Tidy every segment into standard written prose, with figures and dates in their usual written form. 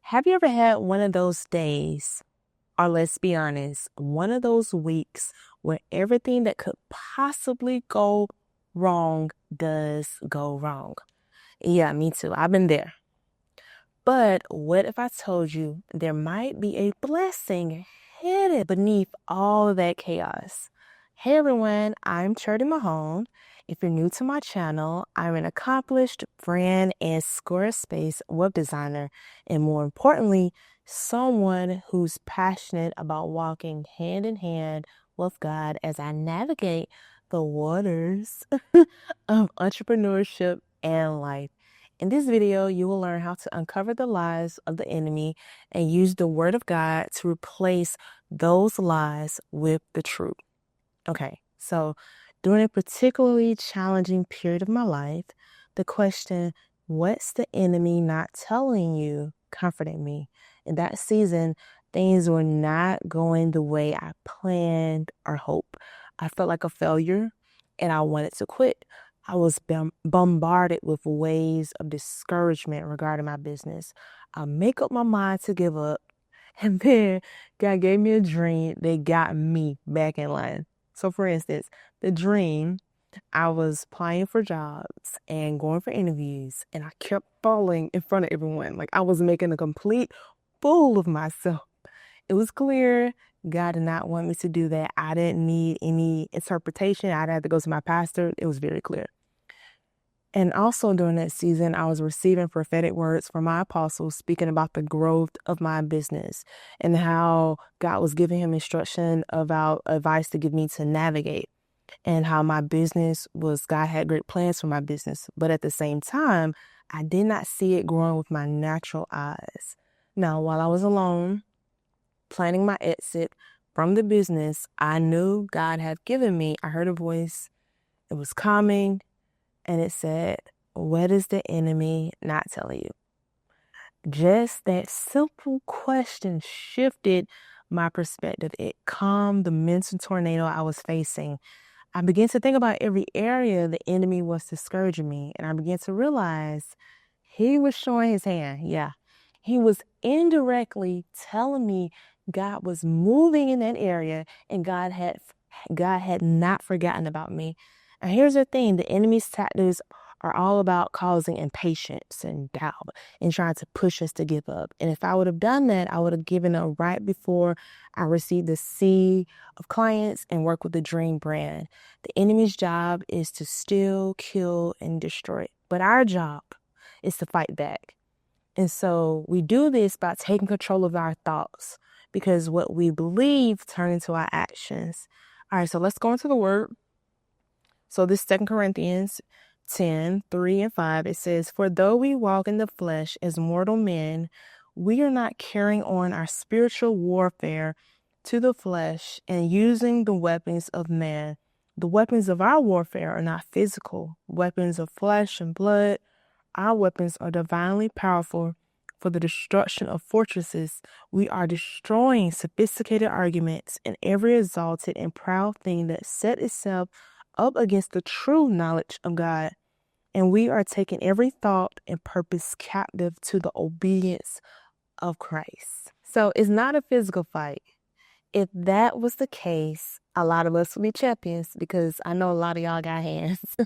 Have you ever had one of those days, or let's be honest, one of those weeks where everything that could possibly go wrong does go wrong? Yeah, me too. I've been there. But what if I told you there might be a blessing hidden beneath all of that chaos? Hey everyone, I'm Charity Mahone. If you're new to my channel, I'm an accomplished brand and Squarespace web designer, and more importantly, someone who's passionate about walking hand in hand with God as I navigate the waters of entrepreneurship and life. In this video, you will learn how to uncover the lies of the enemy and use the word of God to replace those lies with the truth. Okay, so during a particularly challenging period of my life, the question, what's the enemy not telling you, comforted me. In that season, things were not going the way I planned or hoped. I felt like a failure and I wanted to quit. I was bombarded with waves of discouragement regarding my business. I make up my mind to give up, and then God gave me a dream that got me back in line. So, for instance, the dream, I was applying for jobs and going for interviews, and I kept falling in front of everyone. Like I was making a complete fool of myself. It was clear God did not want me to do that. I didn't need any interpretation. I had to go to my pastor. It was very clear. And also during that season, I was receiving prophetic words from my apostle speaking about the growth of my business and how God was giving him instruction about advice to give me to navigate, and how my business was, God had great plans for my business. But at the same time, I did not see it growing with my natural eyes. Now, while I was alone, planning my exit from the business, I knew God had given me, I heard a voice. It was calming. And it said, what is the enemy not telling you? Just that simple question shifted my perspective. It calmed the mental tornado I was facing. I began to think about every area the enemy was discouraging me. And I began to realize he was showing his hand. Yeah. He was indirectly telling me God was moving in that area and God had not forgotten about me. And here's the thing, the enemy's tactics are all about causing impatience and doubt and trying to push us to give up. And if I would have done that, I would have given up right before I received the sea of clients and work with the dream brand. The enemy's job is to steal, kill, and destroy. But our job is to fight back. And so we do this by taking control of our thoughts, because what we believe turn into our actions. All right, so let's go into the word. So this 2 Corinthians 10:3-5, it says, for though we walk in the flesh as mortal men, we are not carrying on our spiritual warfare to the flesh and using the weapons of man. The weapons of our warfare are not physical weapons of flesh and blood. Our weapons are divinely powerful for the destruction of fortresses. We are destroying sophisticated arguments and every exalted and proud thing that set itself up against the true knowledge of God. And we are taking every thought and purpose captive to the obedience of Christ. So it's not a physical fight. If that was the case, a lot of us would be champions, because I know a lot of y'all got hands.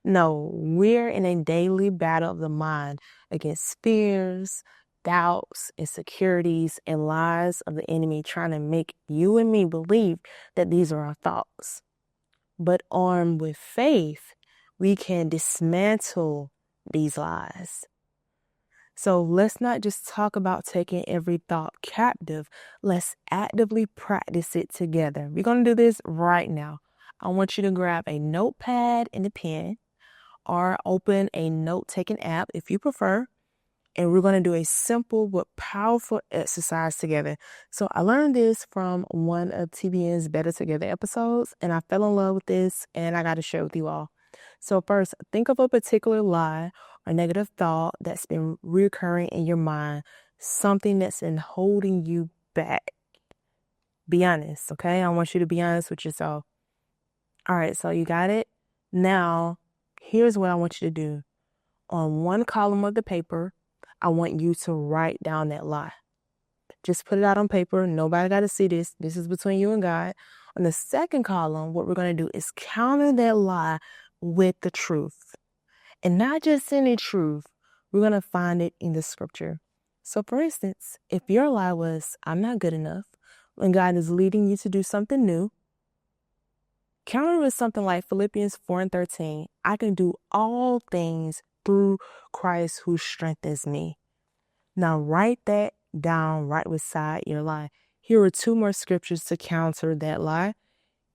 No, we're in a daily battle of the mind against fears, doubts, insecurities, and lies of the enemy trying to make you and me believe that these are our thoughts. But armed with faith, we can dismantle these lies. So let's not just talk about taking every thought captive. Let's actively practice it together. We're going to do this right now. I want you to grab a notepad and a pen, or open a note-taking app if you prefer. And we're going to do a simple but powerful exercise together. So I learned this from one of TBN's Better Together episodes, and I fell in love with this, and I got to share with you all. So first, think of a particular lie or negative thought that's been recurring in your mind, something that's been holding you back. Be honest, okay? I want you to be honest with yourself. All right, so you got it? Now, here's what I want you to do. On one column of the paper, I want you to write down that lie. Just put it out on paper. Nobody got to see this. This is between you and God. On the second column, what we're going to do is counter that lie with the truth. And not just any truth, we're going to find it in the scripture. So for instance, if your lie was, I'm not good enough, when God is leading you to do something new, counter with something like Philippians 4:13, I can do all things through Christ who strengthens me. Now write that down right beside your lie. Here are two more scriptures to counter that lie.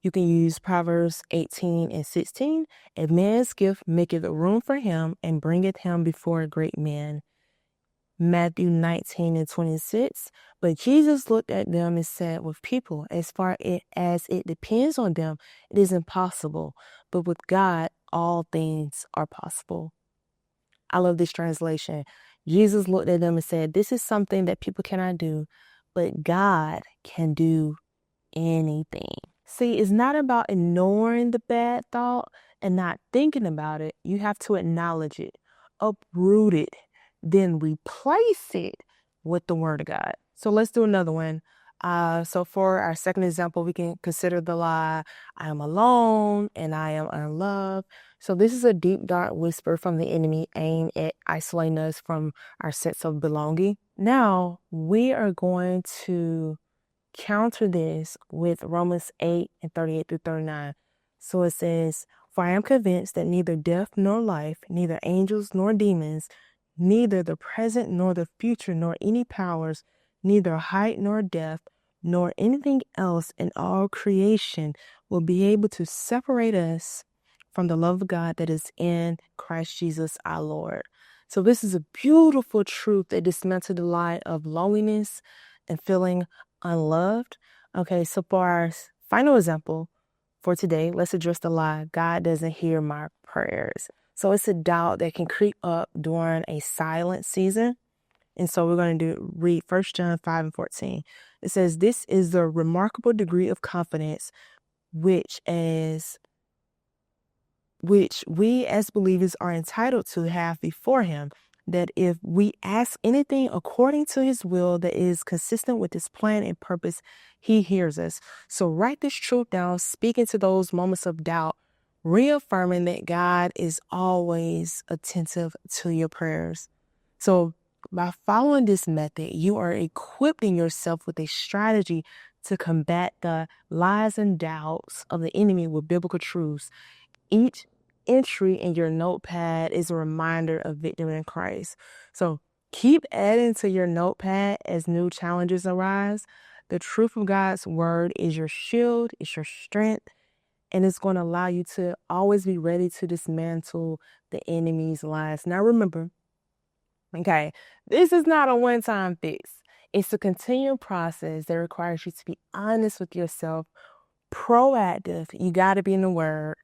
You can use Proverbs 18:16. A man's gift maketh room for him and bringeth him before a great man. Matthew 19:26. But Jesus looked at them and said, with people, as far as it depends on them, it is impossible. But with God, all things are possible. I love this translation. Jesus looked at them and said, this is something that people cannot do, but God can do anything. See, it's not about ignoring the bad thought and not thinking about it. You have to acknowledge it, uproot it, then replace it with the word of God. So let's do another one. So for our second example, we can consider the lie, I am alone and I am unloved. So this is a deep, dark whisper from the enemy aimed at isolating us from our sense of belonging. Now we are going to counter this with Romans 8:38-39. So it says, for I am convinced that neither death nor life, neither angels nor demons, neither the present nor the future, nor any powers, neither height nor depth, nor anything else in all creation will be able to separate us from the love of God that is in Christ Jesus our Lord. So this is a beautiful truth that dismantles the lie of loneliness and feeling unloved. Okay, so for our final example for today, let's address the lie, God doesn't hear my prayers. So it's a doubt that can creep up during a silent season. And so we're going to read 1 John 5:14. It says, this is the remarkable degree of confidence which we as believers are entitled to have before him, that if we ask anything according to his will that is consistent with his plan and purpose, he hears us. So write this truth down, speaking to those moments of doubt, reaffirming that God is always attentive to your prayers. So by following this method, you are equipping yourself with a strategy to combat the lies and doubts of the enemy with biblical truths. Each entry in your notepad is a reminder of victory in Christ. So keep adding to your notepad as new challenges arise. The truth of God's word is your shield, it's your strength, and it's going to allow you to always be ready to dismantle the enemy's lies. Now remember, okay, this is not a one-time fix. It's a continual process that requires you to be honest with yourself, proactive. You got to be in the word.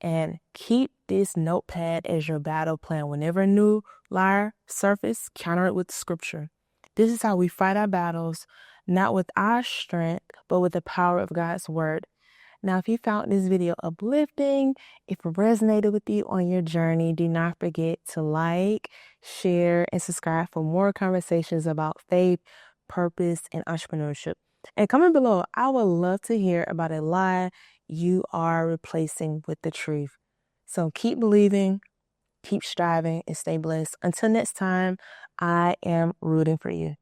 And keep this notepad as your battle plan. Whenever a new lie surface, counter it with scripture. This is how we fight our battles, not with our strength, but with the power of God's word. Now, if you found this video uplifting, if it resonated with you on your journey, do not forget to like, share, and subscribe for more conversations about faith, purpose, and entrepreneurship. And comment below, I would love to hear about a lie you are replacing with the truth. So keep believing, keep striving, and stay blessed. Until next time, I am rooting for you.